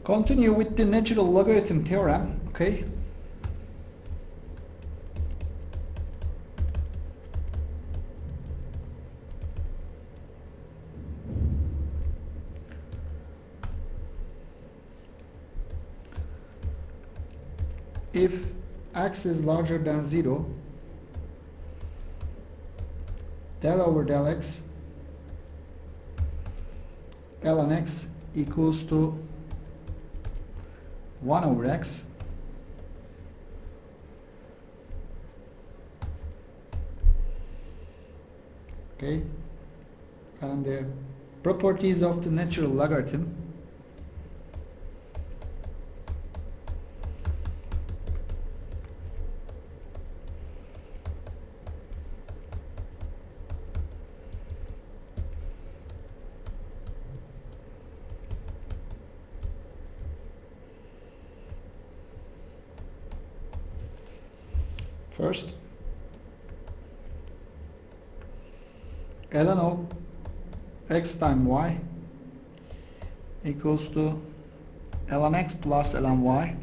Continue with the natural logarithm theorem. Okay. If x is larger than 0, del over del x ln x equals to 1 over x okay, and the properties of the natural logarithm. First, ln of x times y equals to ln x plus ln y.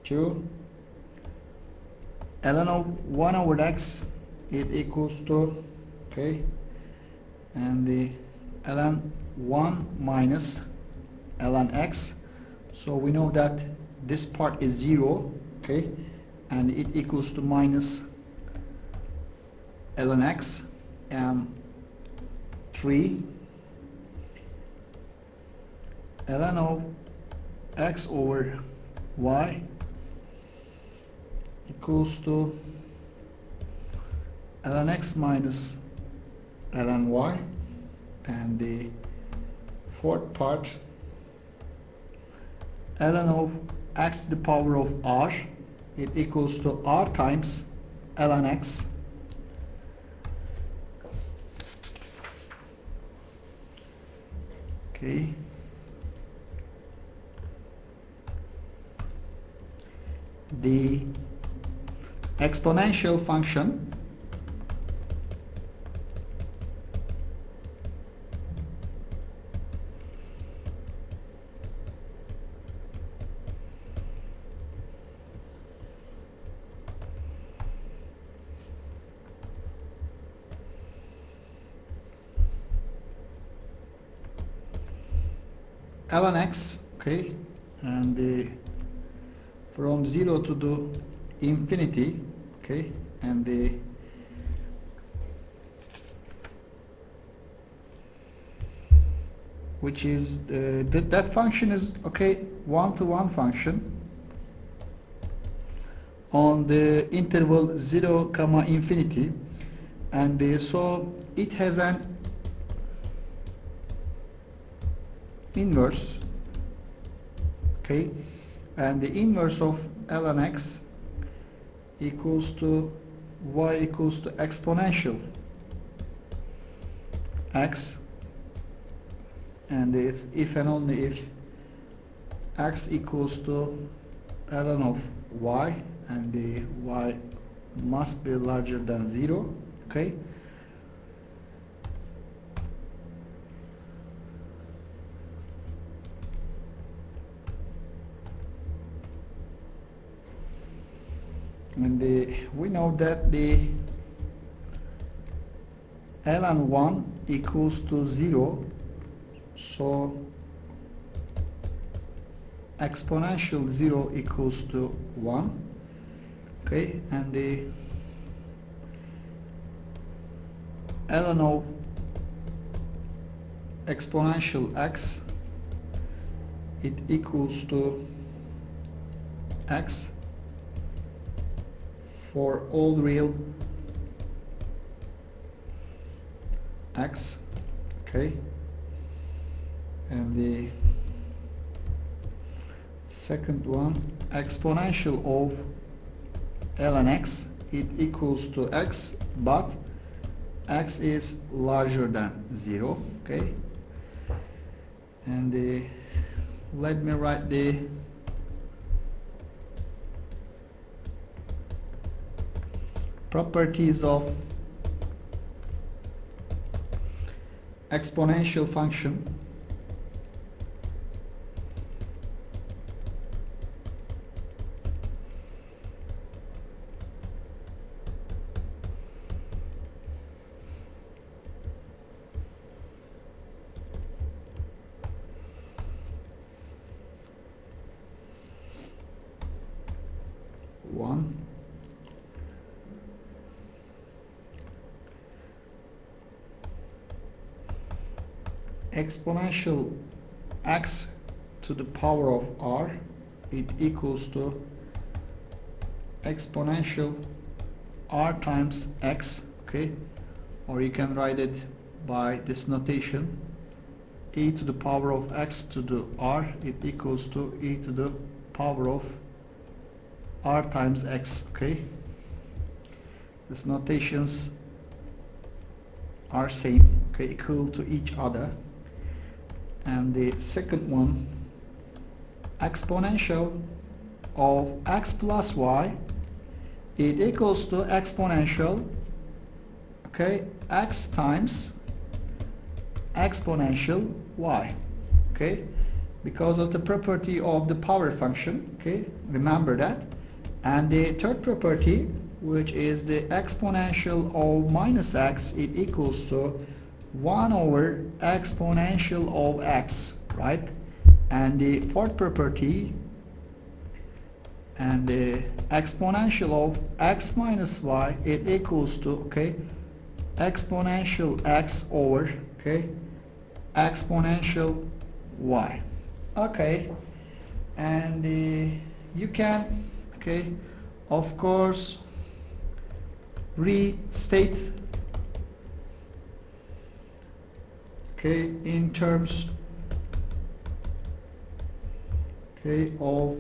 2, ln of 1 over x, it equals to, okay, and the ln 1 minus ln x, so we know that this part is 0, okay, and it equals to minus ln x, and 3 ln of x over y equals to ln x minus ln y, and the fourth part ln of x to the power of r, it equals to r times ln x. Okay. The exponential function ln x, okay, and from 0 to the infinity, okay, and which is that function is, okay, 1-to-1 function on the interval 0, infinity, and so it has an inverse, okay, and the inverse of ln x equals to y equals to exponential x, and it's if and only if x equals to ln of y, and the y must be larger than 0, okay. And we know that the ln 1 equals to 0, so exponential 0 equals to 1, okay, and the ln of exponential x, it equals to x for all real x, okay, and the second one, exponential of ln x, it equals to x, but x is larger than 0, okay, and let me write the properties of exponential function. exponential x to the power of r, it equals to exponential r times x, okay, or you can write it by this notation, e to the power of x to the r, it equals to e to the power of r times x, okay. These notations are same, okay, equal to each other. And the second one, exponential of x plus y, it equals to exponential, okay, x times exponential y, okay, because of the property of the power function, okay, remember that. And the third property, which is the exponential of minus x, it equals to 1 over exponential of x, right? And the fourth property, and the exponential of x minus y, it equals to, okay, exponential x over, okay, exponential y, okay. And you can, okay, of course, restate, okay, in terms, okay, of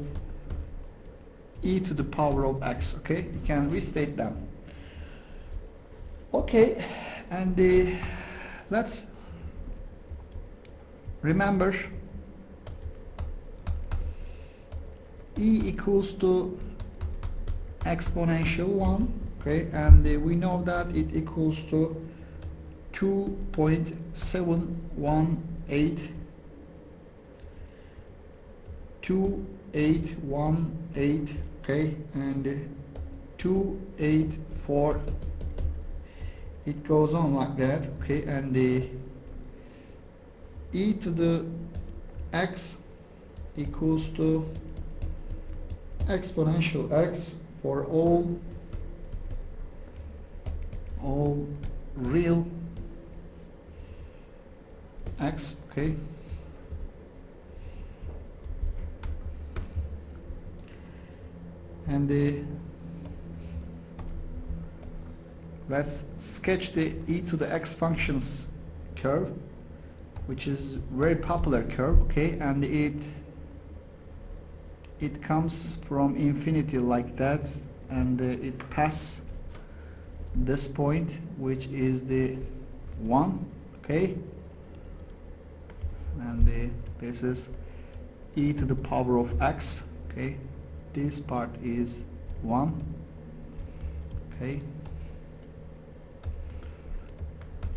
e to the power of x, okay, you can restate them, okay. And let's remember e equals to exponential 1, okay, and we know that it equals to 2.718 2818, okay, and 284, it goes on like that, okay. And the e to the x equals to exponential x for all real x, okay. And let's sketch the e to the x functions curve, which is very popular curve, okay. And it comes from infinity like that, and it passes this point, which is the 1, okay. And this is e to the power of x, okay. This part is 1, okay.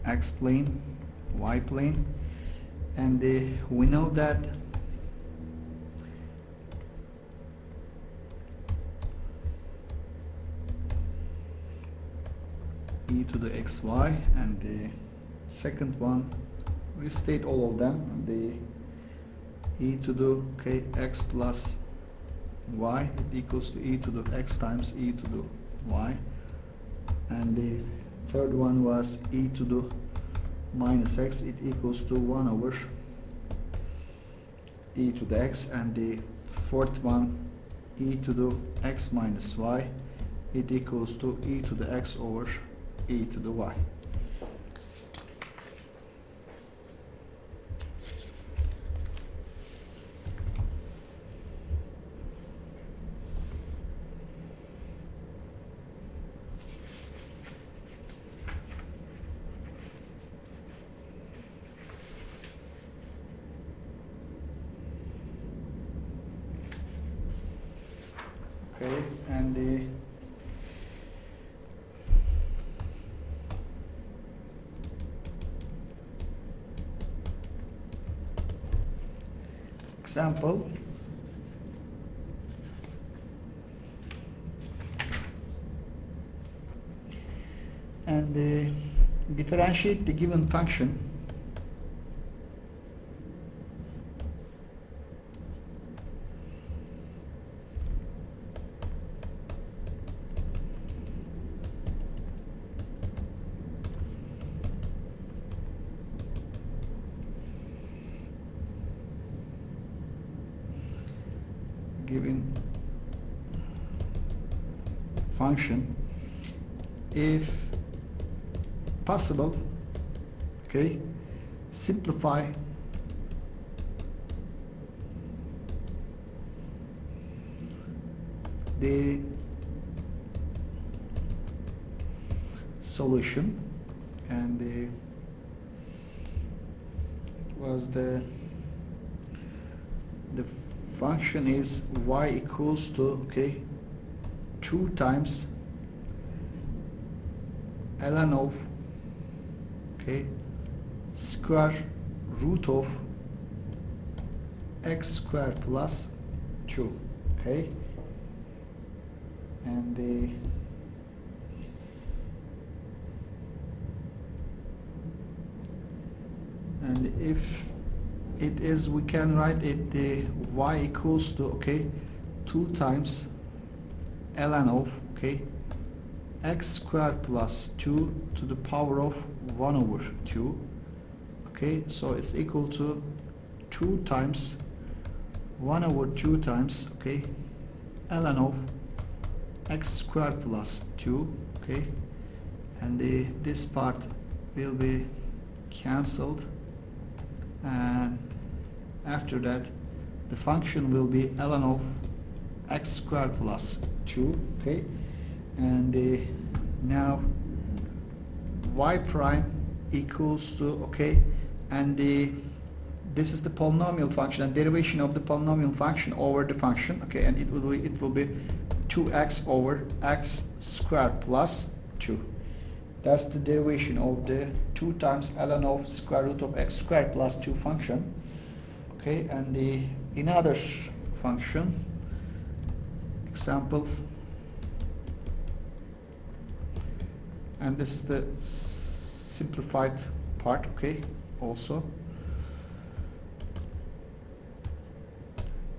X plane, y plane, and we know that e to the xy, and the second one, restate all of them, and the e to the, okay, x plus y, it equals to e to the x times e to the y. And the third one was e to the minus x, it equals to 1 over e to the x. And the fourth one, e to the x minus y, it equals to e to the x over e to the y. Okay, and the example, and differentiate the given function given function, if possible, okay, simplify the solution, and it was the function is y equals to, okay, 2 times ln of, okay, square root of x squared plus 2, okay, and if it is, we can write it the y equals to, okay, 2 times ln of, okay, x squared plus 2 to the power of 1 over 2, okay, so it's equal to 2 times 1 over 2 times, okay, ln of x squared plus 2, okay, and this part will be cancelled, and after that the function will be ln of x squared plus 2, okay, and now y prime equals to, okay, and this is the polynomial function and derivation of the polynomial function over the function, okay, and it will be 2x over x squared plus 2. That's the derivation of the 2 times ln of square root of x squared plus 2 function, okay, and another function example, and this is the simplified part, okay, also,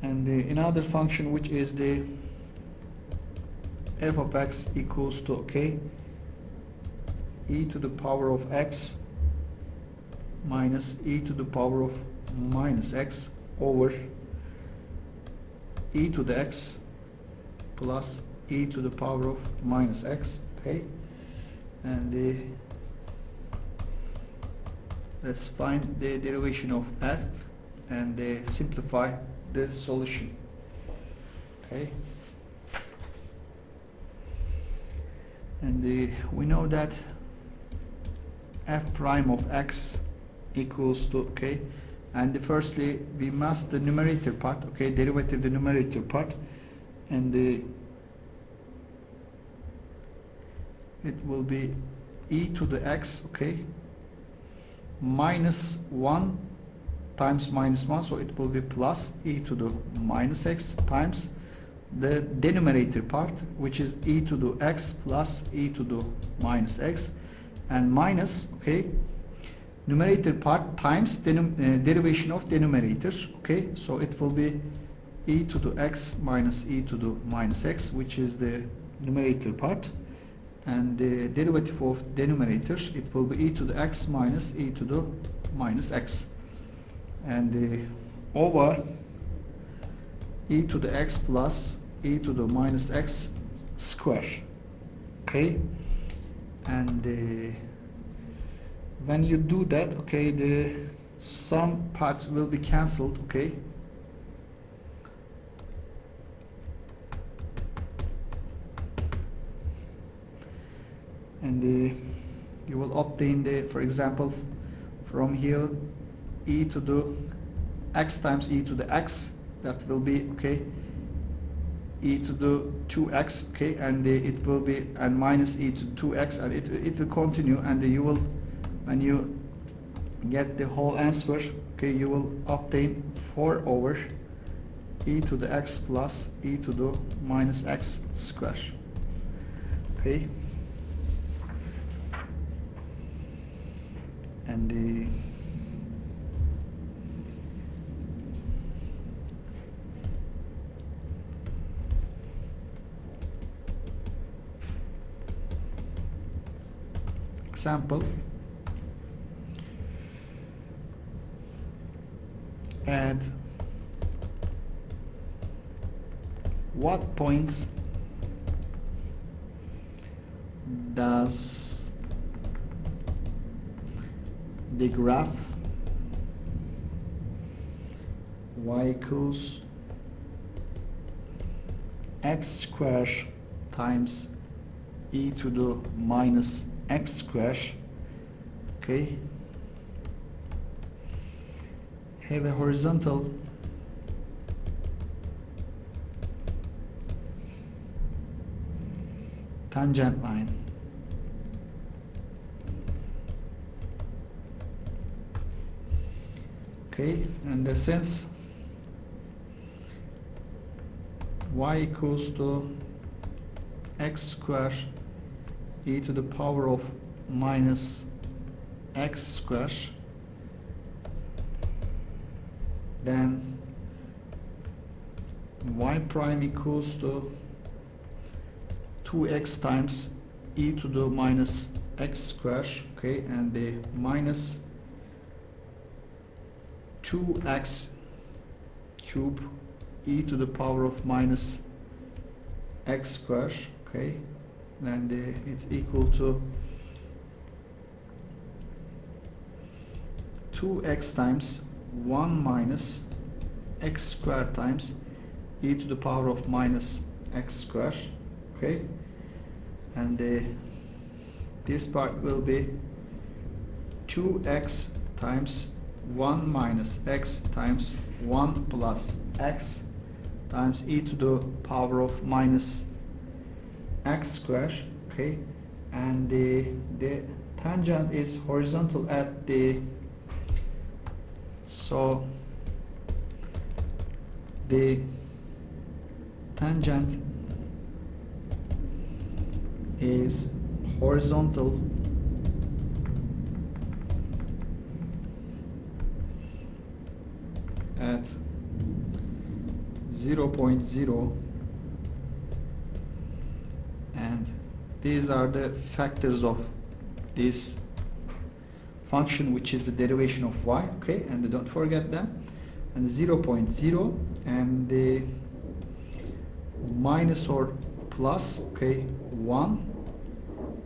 and another function which is the f of x equals to, okay, e to the power of x minus e to the power of minus x over e to the x plus e to the power of minus x, okay, and let's find the derivation of f and simplify the solution, okay, and we know that f prime of x equals to, okay, and firstly we must the numerator part, okay, derivative the numerator part, and it will be e to the x, okay, minus 1 times minus 1, so it will be plus e to the minus x times the denominator part, which is e to the x plus e to the minus x, and minus, okay, numerator part times derivation of denominator, okay, so it will be e to the x minus e to the minus x, which is the numerator part, and the derivative of denominator, it will be e to the x minus e to the minus x, and over e to the x plus e to the minus x square, okay, and when you do that, okay, the some parts will be cancelled, okay, and you will obtain the, for example, from here e to the x times e to the x, that will be, okay, e to the 2x, okay, and it will be, and minus e to 2x, and it will continue, and you will, when you get the whole answer, okay, you will obtain 4 over e to the x plus e to the minus x square, okay, and example, add what points does the graph y equals x square times e to the minus x square, okay, have a horizontal tangent line. Okay, and since y equals to x square e to the power of minus x square, then y prime equals to 2x times e to the minus x square, okay, and the minus 2x cube e to the power of minus x square, okay, and it's equal to 2x times 1 minus x squared times e to the power of minus x square, okay, and this part will be 2x times 1 minus x times 1 plus x times e to the power of minus x square, okay, and the tangent is horizontal at the, so the tangent is horizontal at 0.0, and these are the factors of this function, which is the derivation of y, okay, and don't forget them, and 0.0 and the minus or plus, okay, 1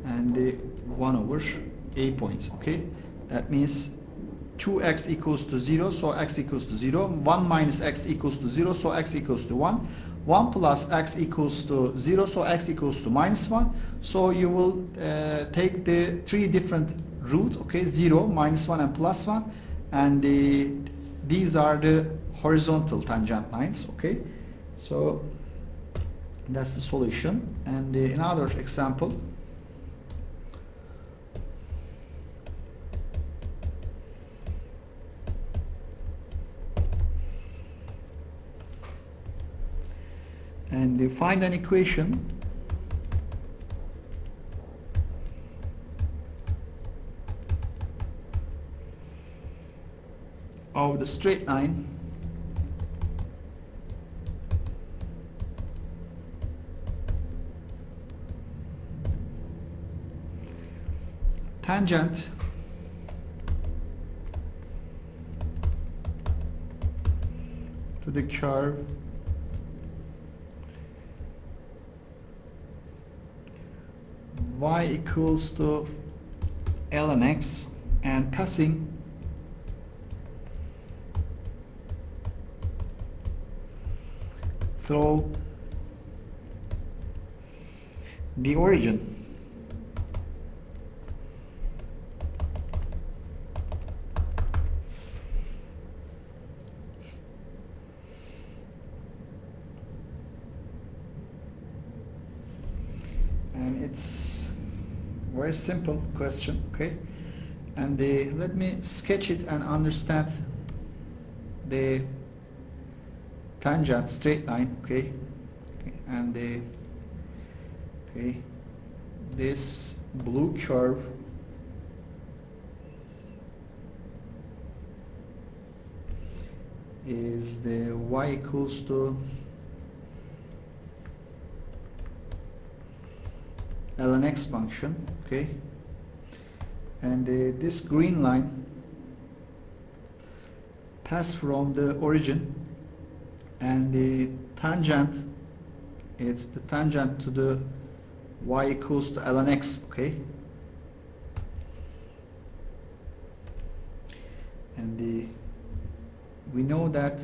and the 1 over a points, okay, that means 2x equals to 0, so x equals to 0, 1 minus x equals to 0, so x equals to 1, 1 plus x equals to 0, so x equals to minus 1, so you will take the three different root, okay, 0, minus 1 and plus 1, and these are the horizontal tangent lines, okay, so that's the solution. And another example, and find an equation of the straight line tangent to the curve y equals to ln x and passing through the origin. And it's very simple question, okay, and let me sketch it and understand the tangent straight line, okay, and okay, this blue curve is the y equals to ln x function, okay, and this green line pass from the origin, and the tangent it's the tangent to the y equals to ln x, okay? And we know that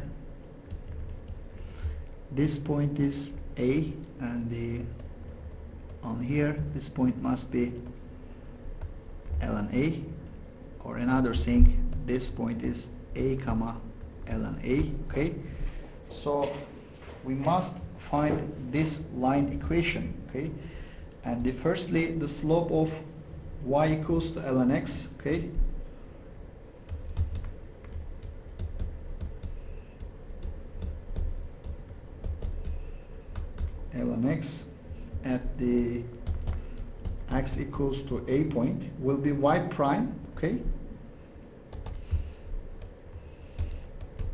this point is A, and on here this point must be ln A, or another thing, this point is A comma ln A, okay? So we must find this line equation, okay? And firstly, the slope of y equals to ln x, okay? Ln x at the x equals to a point will be y prime, okay?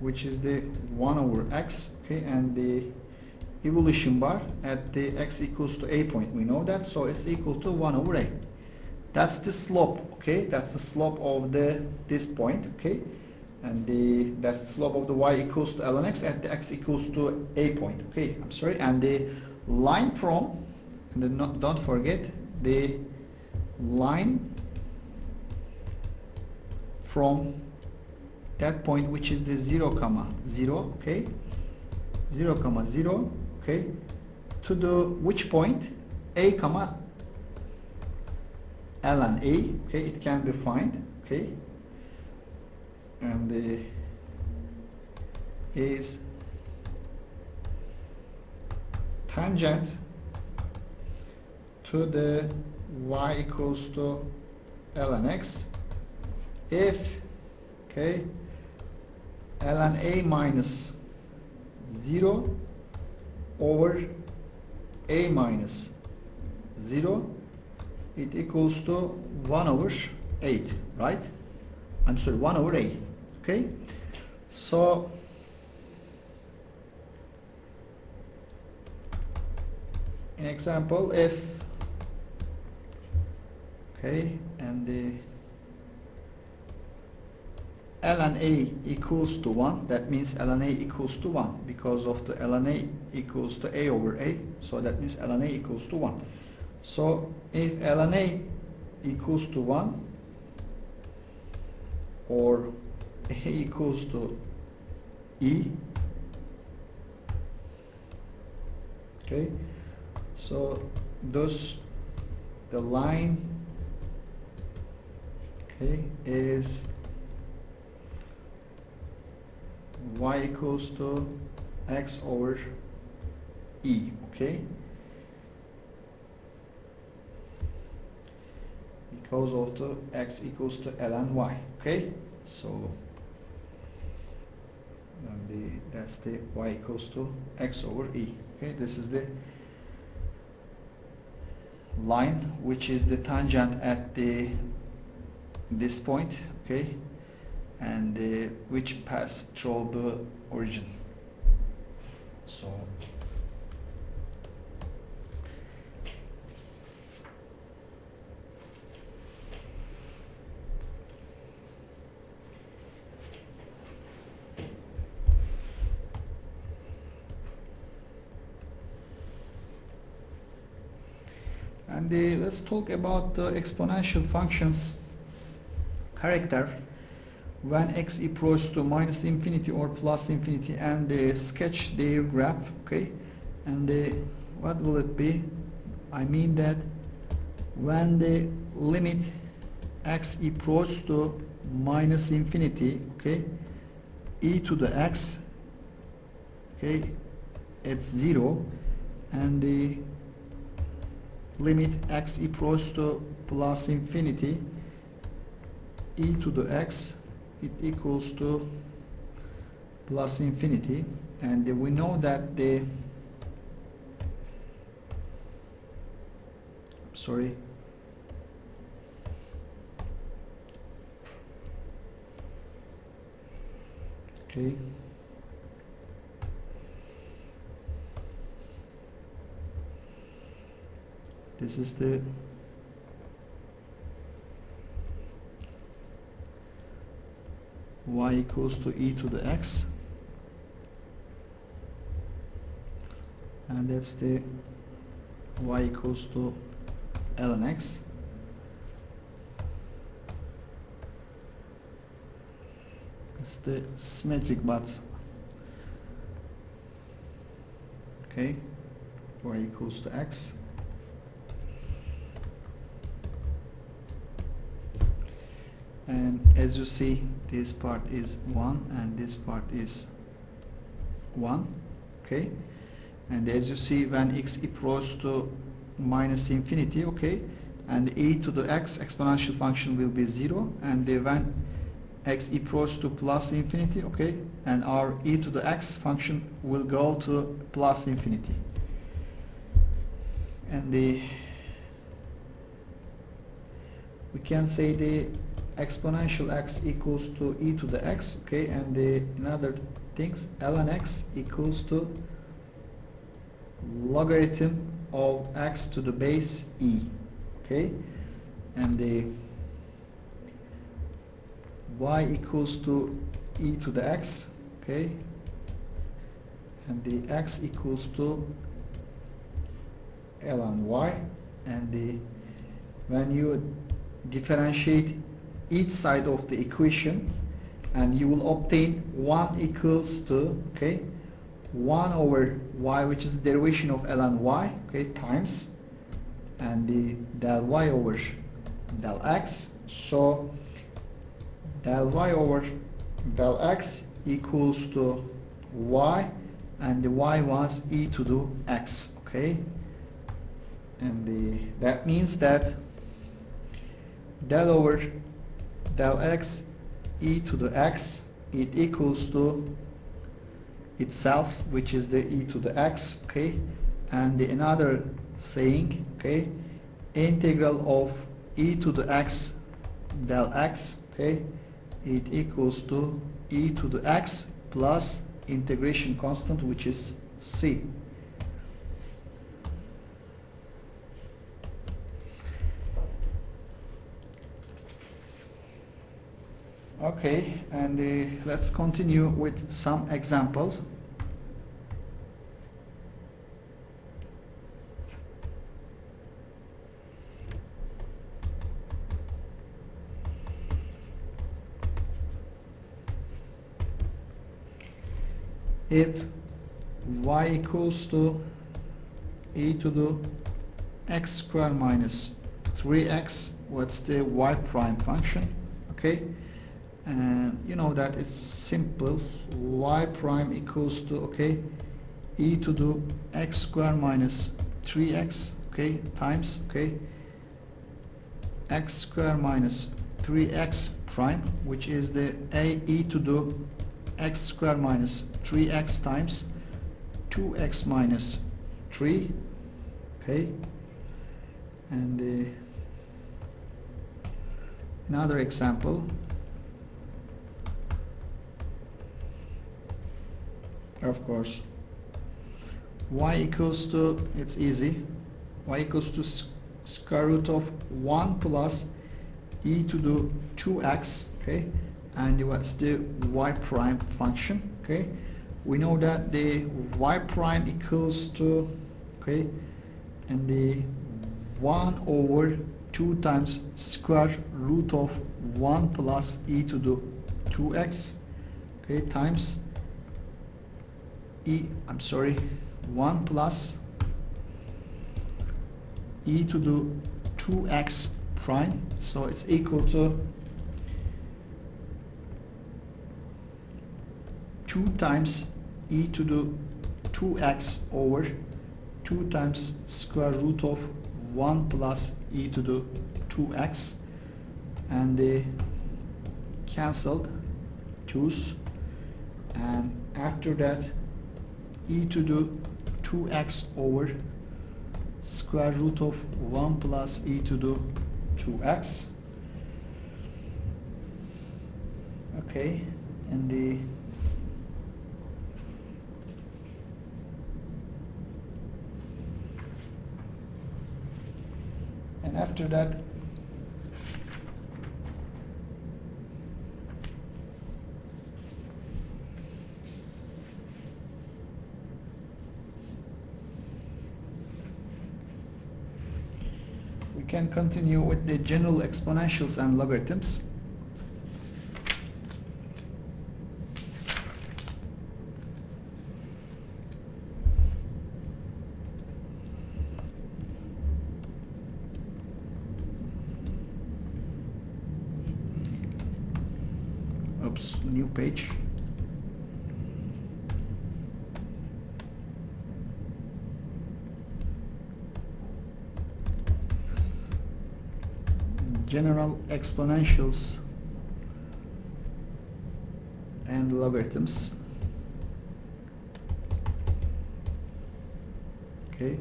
Which is the 1 over x, okay? And the evolution bar at the x equals to a point, we know that, so it's equal to 1 over a. That's the slope, okay? That's the slope of this point, okay? And that's the slope of the y equals to ln x at the x equals to a point, okay? I'm sorry. And the line from, and then don't forget the line from that point, which is the 0 comma 0, okay? 0 comma 0, okay? To the which point? A comma ln a, okay? It can be found, okay? And is tangent to the y equals to ln x if, okay, ln a minus 0 over a minus 0, it equals to 1 over 8, right? I'm sorry, 1 over a, okay? So an example, if, okay, and the ln a equals to 1, that means ln a equals to 1 because of the ln a equals to a over a, so that means ln a equals to 1. So if ln a equals to 1 or a equals to e, okay, so thus the line, okay, is y equals to x over e, okay, because of the x equals to ln y, okay? So that's the y equals to x over e, okay? This is the line which is the tangent at this point, okay, and which passed through the origin. So and let's talk about the exponential functions character when x approaches to minus infinity or plus infinity, and sketch their graph, okay? And what will it be? I mean that when the limit x approaches to minus infinity, okay, e to the x, okay, it's 0, and the limit x approaches to plus infinity, e to the x, it equals to plus infinity. And we know that the okay, this is the y equals to e to the x, and that's the y equals to ln x. It's the symmetric, but okay, y equals to x. And as you see, this part is 1 and this part is 1. Okay, and as you see, when x approaches to minus infinity, okay, and e to the x exponential function will be 0, and when x approaches to plus infinity, okay, and our e to the x function will go to plus infinity. And we can say the exponential x equals to e to the x, okay, and in other things, ln x equals to logarithm of x to the base e, okay, and the y equals to e to the x, okay, and the x equals to ln y, and when you differentiate each side of the equation, and you will obtain 1 equals to, okay, 1 over y, which is the derivation of ln y, okay, times, and the del y over del x. So del y over del x equals to y, and the y was e to the x, okay, and that means that del over del x e to the x, it equals to itself, which is the e to the x, okay, and another saying, okay, integral of e to the x del x, okay, it equals to e to the x plus integration constant, which is c. Okay, and let's continue with some examples. If y equals to e to the x squared minus 3x, what's the y prime function? Okay, and you know that it's simple. Y prime equals to, okay, e to the x squared minus 3x, okay, times, okay, x squared minus 3x prime, which is the e to the x squared minus 3x times 2x minus 3, okay, and another example. Of course, y equals to, it's easy, y equals to square root of 1 plus e to the 2x, okay, and what's the y prime function? Okay, we know that the y prime equals to, okay, and the 1 over 2 times square root of 1 plus e to the 2x, okay, times 1 plus e to the 2x prime, so it's equal to 2 times e to the 2x over 2 times square root of 1 plus e to the 2x, and they cancelled 2's, and after that e to the 2x over square root of 1 plus e to the 2x, okay, and after that can continue with the general exponentials and logarithms. Oops, new page. General exponentials and logarithms. Okay,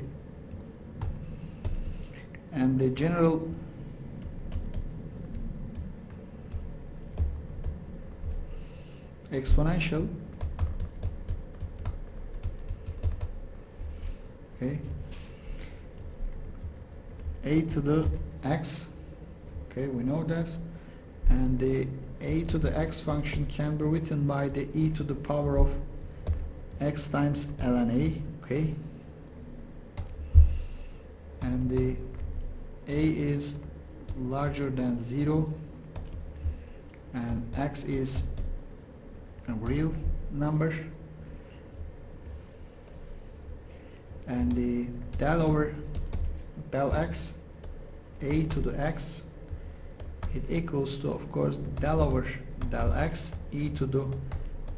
and the general exponential, okay, a to the x. Okay, we know that, and the a to the x function can be written by the e to the power of x times ln a. Okay, and the a is larger than 0 and x is a real number, and the del over del x, a to the x, it equals to, of course, del over del x e to the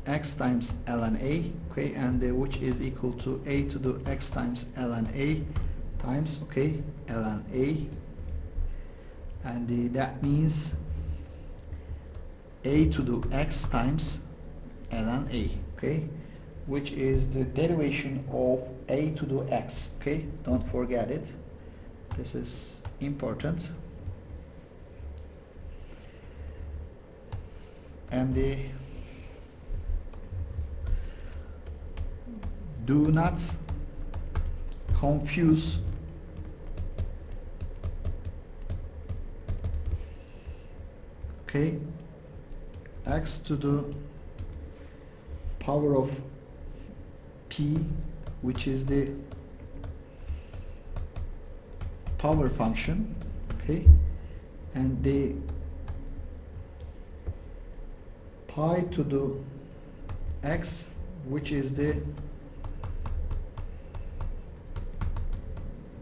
x times ln a. Okay, and which is equal to a to the x times ln a times, okay, ln a, and that means a to the x times ln a, okay, which is the derivation of a to the x. Okay, don't forget it, this is important. And do not confuse okay, x to the power of p, which is the power function, okay, and the pi to the x, which is the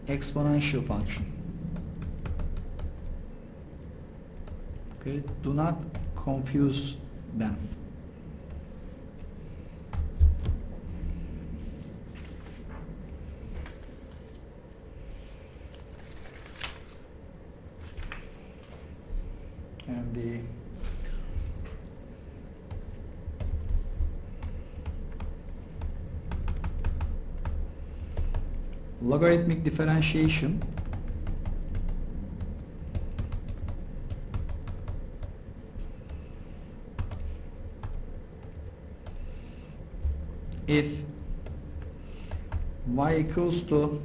exponential function. Okay, do not confuse them. And the logarithmic differentiation if y equals to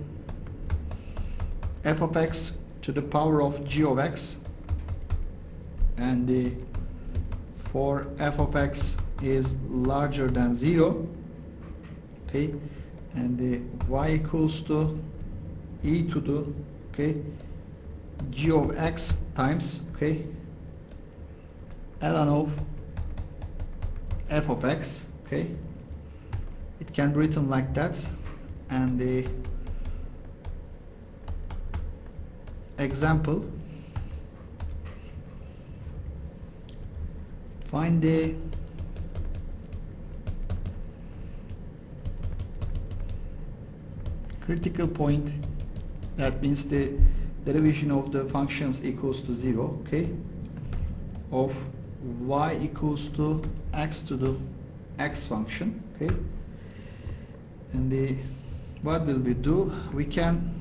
f of x to the power of g of x, and for f of x is larger than 0, okay, and the y equals to e to the, okay, g of x times, okay, ln of f of x, okay, it can be written like that. And the example, find the critical point, that means the derivation of the functions equals to 0, okay, of y equals to x to the x function, okay, and what will we do? We can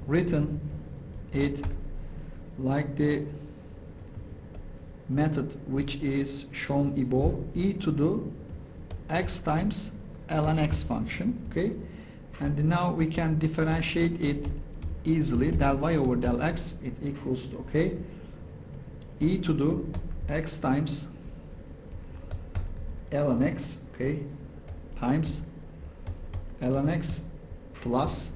written it like the method which is shown above, e to the x times ln x function, okay, and now we can differentiate it easily. Del y over del x, it equals to, okay, e to the x times ln x, okay, times ln x plus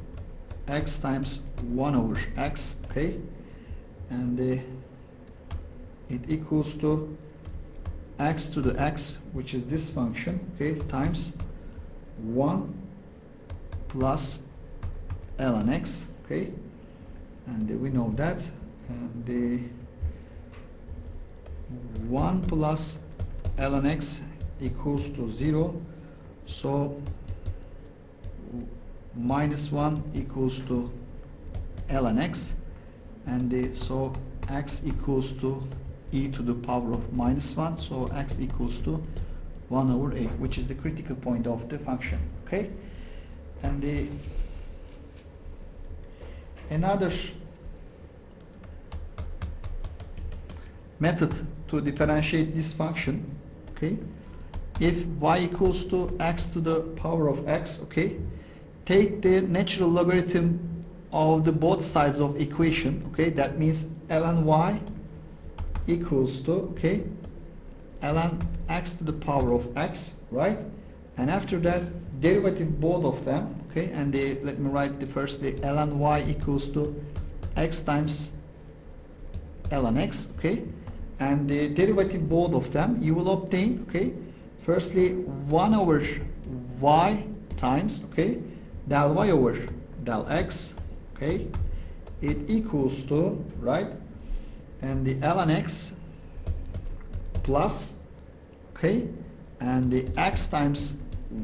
x times 1 over x, okay, and it equals to x to the x, which is this function, okay, times 1 plus ln x, okay, and we know that, and the 1 plus ln x equals to 0, so minus 1 equals to ln x, and so x equals to e to the power of minus 1, so x equals to 1 over a, which is the critical point of the function, okay. And another method to differentiate this function, okay, if y equals to x to the power of x, okay, take the natural logarithm of the both sides of equation, okay, that means ln y equals to, okay, ln x to the power of x, right, and after that derivative both of them, okay, and let me write the first, the ln y equals to x times ln x, okay, and the derivative both of them, you will obtain, okay, firstly 1 over y times, okay, del y over del x, okay, it equals to, right, and the ln x plus, okay, and the x times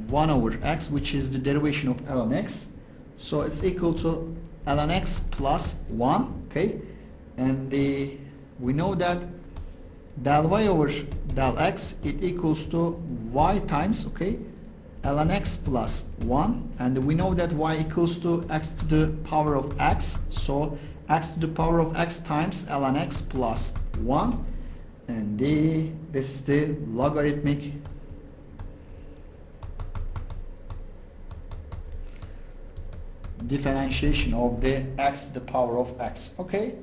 1 over x, which is the derivation of ln x, so it's equal to ln x plus 1, okay, and we know that del y over del x, it equals to y times, okay, ln x plus 1, and we know that y equals to x to the power of x, so x to the power of x times ln x plus 1, and this is the logarithmic differentiation of the x to the power of x, okay.